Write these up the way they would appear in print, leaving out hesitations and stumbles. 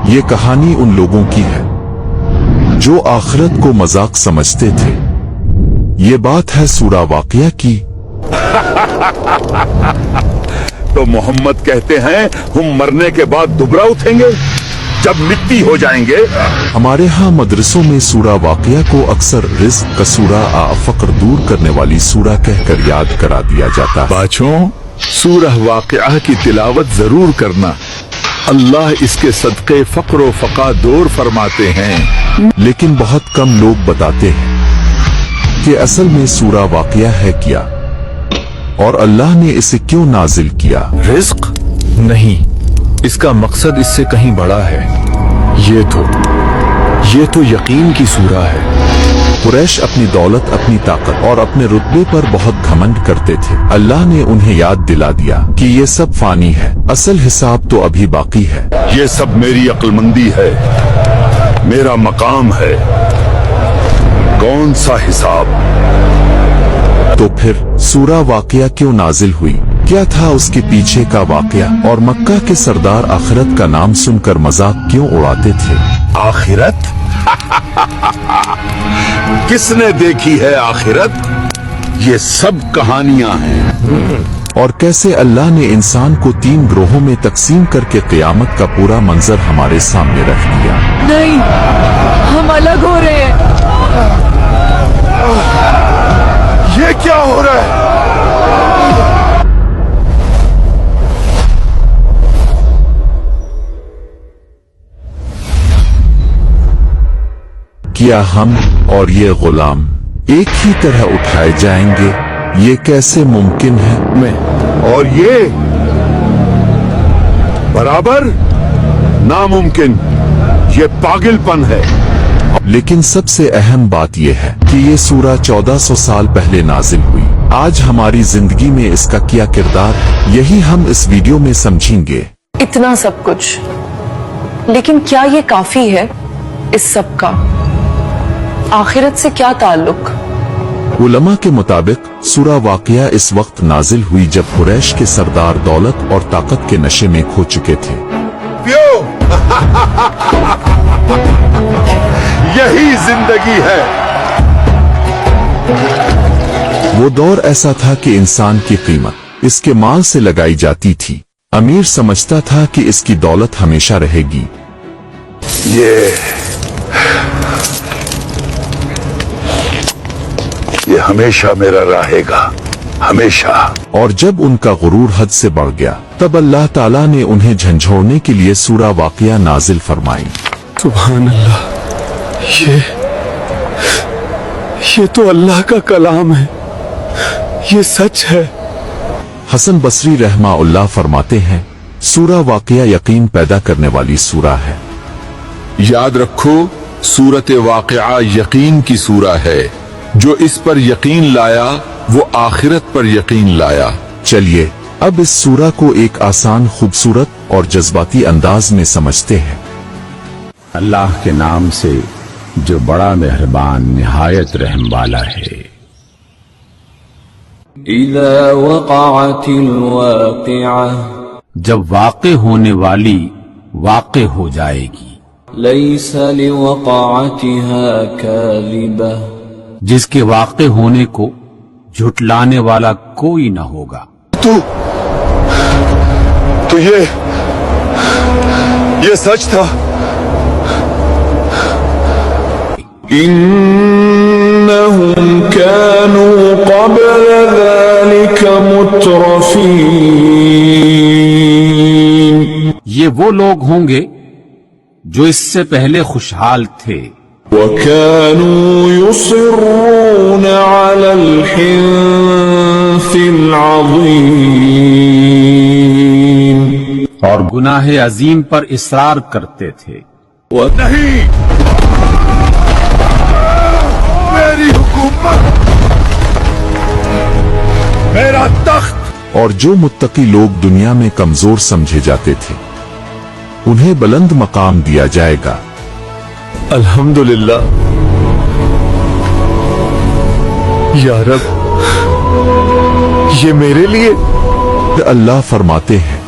ये कहानी उन लोगों की है जो आखिरत को मजाक समझते थे। ये बात है सूरा वाक़िया की। तो मोहम्मद कहते हैं हम मरने के बाद दोबारा उठेंगे जब मिट्टी हो जाएंगे। हमारे यहाँ मदरसों में सूरा वाक़िया को अक्सर रिज़्क़ का सूरा फ़क्र दूर करने वाली सूरा कहकर याद करा दिया जाता है। बच्चों, सूरह वाक़िया की तिलावत जरूर करना। अल्लाह इसके सदक़े फ़क्र व फ़क़ा दूर फरमाते हैं। लेकिन बहुत कम लोग बताते हैं कि असल में सूरा वाक़िया है क्या और अल्लाह ने इसे क्यों नाजिल किया। रिज़्क़ नहीं, इसका मकसद इससे कहीं बड़ा है। ये तो यकीन की सूरा है। कुरैश अपनी दौलत, अपनी ताकत और अपने रुतबे पर बहुत घमंड करते थे। अल्लाह ने उन्हें याद दिला दिया कि ये सब फानी है, असल हिसाब तो अभी बाकी है। ये सब मेरी अक्लमंदी है, मेरा मकाम है। कौन सा हिसाब? तो फिर सूरा वाक़िया क्यों नाजिल हुई? क्या था उसके पीछे का वाक़या? और मक्का के सरदार आखिरत का नाम सुनकर मजाक क्यों उड़ाते थे? आखिरत? किसने देखी है आखिरत? ये सब कहानियां हैं। और कैसे अल्लाह ने इंसान को 3 ग्रोहों में तकसीम करके क़यामत का पूरा मंजर हमारे सामने रख दिया। नहीं, हम अलग हो रहे हैं। ये क्या हो रहा है? क्या हम और ये गुलाम एक ही तरह उठाए जाएंगे? ये कैसे मुमकिन है? और ये बराबर नामुमकिन। ये पागलपन है। लेकिन सबसे अहम बात यह है कि ये सूरा 1400 साल पहले नाजिल हुई। आज हमारी जिंदगी में इसका क्या किरदार है, यही हम इस वीडियो में समझेंगे। इतना सब कुछ, लेकिन क्या ये काफी है? इस सब का आखिरत से क्या ताल्लुक? उलमा के मुताबिक सूरा वाक़िया इस वक्त नाजिल हुई जब कुरैश के सरदार दौलत और ताकत के नशे में खो चुके थे। यही जिंदगी है। वो दौर ऐसा था कि इंसान की कीमत इसके माल से लगाई जाती थी। अमीर समझता था कि इसकी दौलत हमेशा रहेगी। ये हमेशा मेरा रहेगा, हमेशा। और जब उनका गुरूर हद से बढ़ गया तब अल्लाह ताला ने उन्हें झंझोड़ने के लिए सूरा वाक़िया नाजिल फरमाई। सुभान अल्लाह, ये तो अल्लाह का कलाम है, ये सच है। हसन बसरी रहमाउल्लाह फरमाते हैं, सूरा वाक़िया यकीन पैदा करने वाली सूरा है। याद रखो, सूरत वाक़िया यकीन की सूरा है। जो इस पर यकीन लाया वो आखिरत पर यकीन लाया। चलिए अब इस सूरा को एक आसान, खूबसूरत और जज्बाती अंदाज में समझते हैं। अल्लाह के नाम से जो बड़ा मेहरबान निहायत रहम वाला है। इज़ा वक़अतिल वाक़िआ, जब वाक़े होने वाली वाक़े हो जाएगी। लैसा लिवक़अतिहा काज़िबा, जिसके वाक़े होने को झुटलाने वाला कोई न होगा। तो ये सच था। इन्नहुम कानू क़ब्ल ज़ालिका मुत्रफ़ीन, ये वो लोग होंगे जो इससे पहले खुशहाल थे। वकानू युसिर्रून अलल हिन्सिल अज़ीम, और गुनाह अजीम पर इसरार करते थे। नहीं, मेरी हुकूमत, मेरा तख्त। और जो मुत्तकी लोग दुनिया में कमजोर समझे जाते थे उन्हें बुलंद मकाम दिया जाएगा। अल्हम्दुलिल्लाह, या रब, ये मेरे लिए। अल्लाह फरमाते हैं,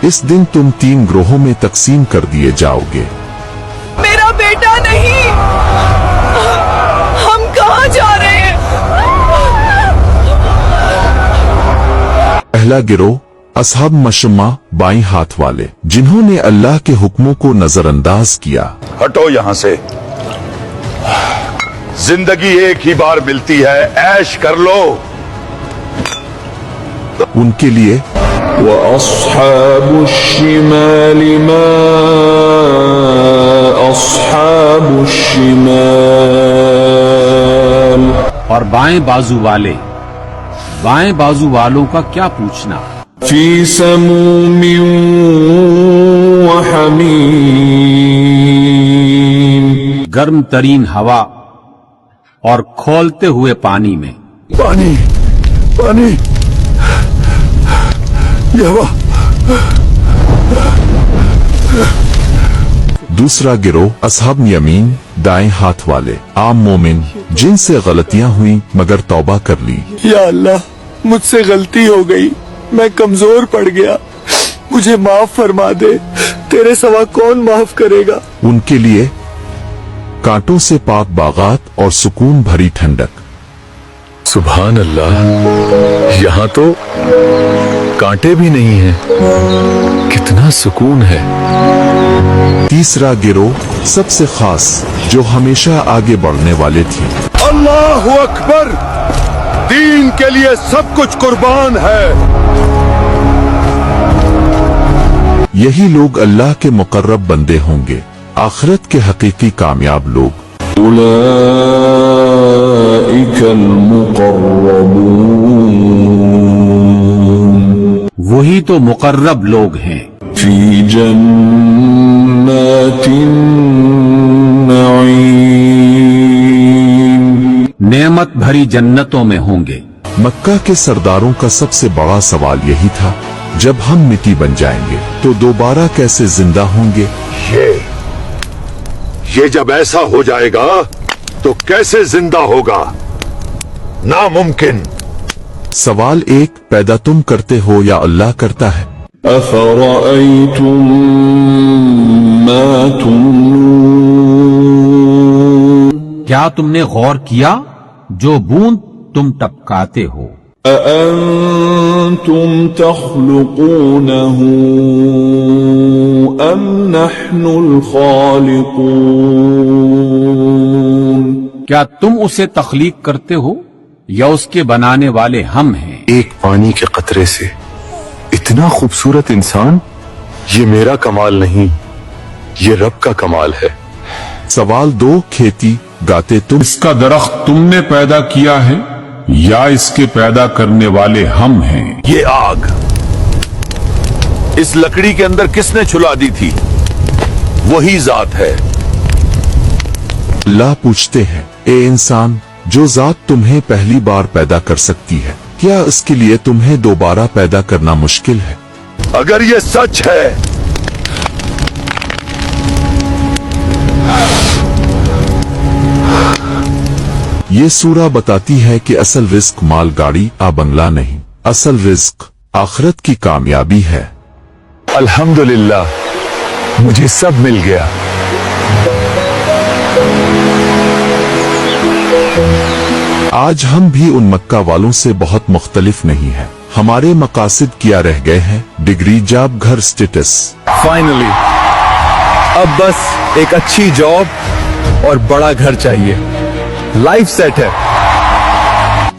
इस दिन तुम 3 ग्रोहों में तकसीम कर दिए जाओगे। मेरा बेटा नहीं, हम कहाँ जा रहे हैं? पहला गिरोह असहाब मशम्मा बाईं हाथ वाले, जिन्होंने अल्लाह के हुक्मों को नजरअंदाज किया। हटो यहाँ से। जिंदगी एक ही बार मिलती है, ऐश कर लो। उनके लिए وأصحاب الشمال ما أصحاب الشمال और बाएं बाजू वालों का क्या पूछना। في سموم وحميم गर्म तरीन हवा और खोलते हुए पानी में। पानी पानी ये हवा। दूसरा गिरोह असहाब यमीन दाएं हाथ वाले, आम मोमिन जिनसे गलतियां हुई मगर तौबा कर ली। या अल्लाह, मुझसे गलती हो गई, मैं कमजोर पड़ गया, मुझे माफ फरमा दे, तेरे सिवा कौन माफ करेगा। उनके लिए कांटों से पाक बागात और सुकून भरी ठंडक। सुभान अल्लाह, यहाँ तो कांटे भी नहीं हैं, कितना सुकून है। तीसरा गिरोह सबसे खास, जो हमेशा आगे बढ़ने वाले थे। अल्लाह अकबर, दीन के लिए सब कुछ कुर्बान है। यही लोग अल्लाह के मुकर्रब बंदे होंगे, आखिरत के हकीकी कामयाब लोग। أولئك المقربون वही तो मुकर्रब लोग हैं। في جنات النعيم नेमत भरी जन्नतों में होंगे। मक्का के सरदारों का सबसे बड़ा सवाल यही था, जब हम मिट्टी बन जाएंगे तो दोबारा कैसे जिंदा होंगे। ये जब ऐसा हो जाएगा तो कैसे जिंदा होगा, नामुमकिन। सवाल एक, पैदा तुम करते हो या अल्लाह करता है। أفرأيتم ما تمنون क्या तुमने गौर किया जो बूंद तुम टपकाते हो। أأنتم تخلقونه أم نحن الخالقون क्या तुम उसे तख्लीक करते हो या उसके बनाने वाले हम हैं। एक पानी के कतरे से इतना खूबसूरत इंसान, ये मेरा कमाल नहीं, ये रब का कमाल है। सवाल 2, खेती गाते तुम। इसका दरख्त तुमने पैदा किया है या इसके पैदा करने वाले हम हैं। ये आग इस लकड़ी के अंदर किसने छुला दी थी, वही जात है। अल्लाह पूछते हैं, ए इंसान, जो जात तुम्हें पहली बार पैदा कर सकती है, क्या इसके लिए तुम्हें दोबारा पैदा करना मुश्किल है। अगर ये सच है ये सूरा बताती है कि असल रिस्क माल गाड़ी आ बंगला नहीं, असल रिस्क आखिरत की कामयाबी है। अल्हम्दुलिल्लाह, मुझे सब मिल गया। आज हम भी उन मक्का वालों से बहुत मुख्तलिफ नहीं है। हमारे मकासद क्या रह गए हैं, डिग्री, जॉब, घर, स्टेटस। फाइनली अब बस एक अच्छी जॉब और बड़ा घर चाहिए, लाइफ सेट है।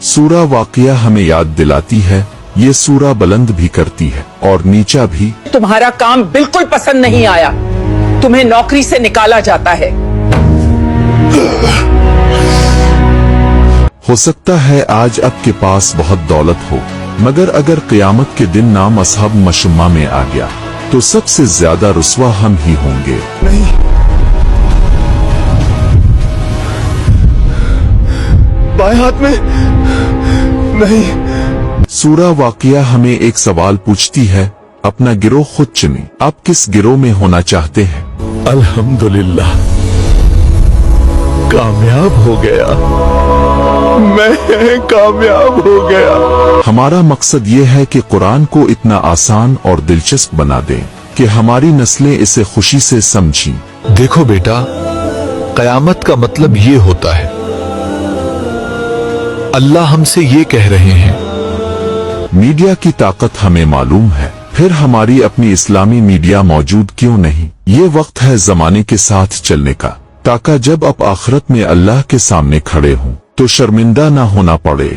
सूरा वाक़िया हमें याद दिलाती है, ये सूरा बुलंद भी करती है और नीचा भी। तुम्हारा काम बिल्कुल पसंद नहीं आया, तुम्हें नौकरी से निकाला जाता है। हो सकता है आज आपके पास बहुत दौलत हो, मगर अगर क़यामत के दिन नाम असहाब मशम्मा में आ गया तो सबसे ज्यादा रुस्वा हम ही होंगे। नहीं, बाएं हाथ में नहीं। सूरा वाक़िया हमें एक सवाल पूछती है, अपना गिरोह खुद चुने, आप किस गिरोह में होना चाहते हैं। अल्हम्दुलिल्लाह, कामयाब हो गया, मैं कामयाब हो गया। हमारा मकसद ये है कि कुरान को इतना आसान और दिलचस्प बना दें कि हमारी नस्लें इसे खुशी से समझें। देखो बेटा, कयामत का मतलब ये होता है, अल्लाह हमसे ये कह रहे हैं। मीडिया की ताकत हमें मालूम है, फिर हमारी अपनी इस्लामी मीडिया मौजूद क्यों नहीं? ये वक्त है जमाने के साथ चलने का, ताकि जब आप आखिरत में अल्लाह के सामने खड़े हों तो शर्मिंदा ना होना पड़े।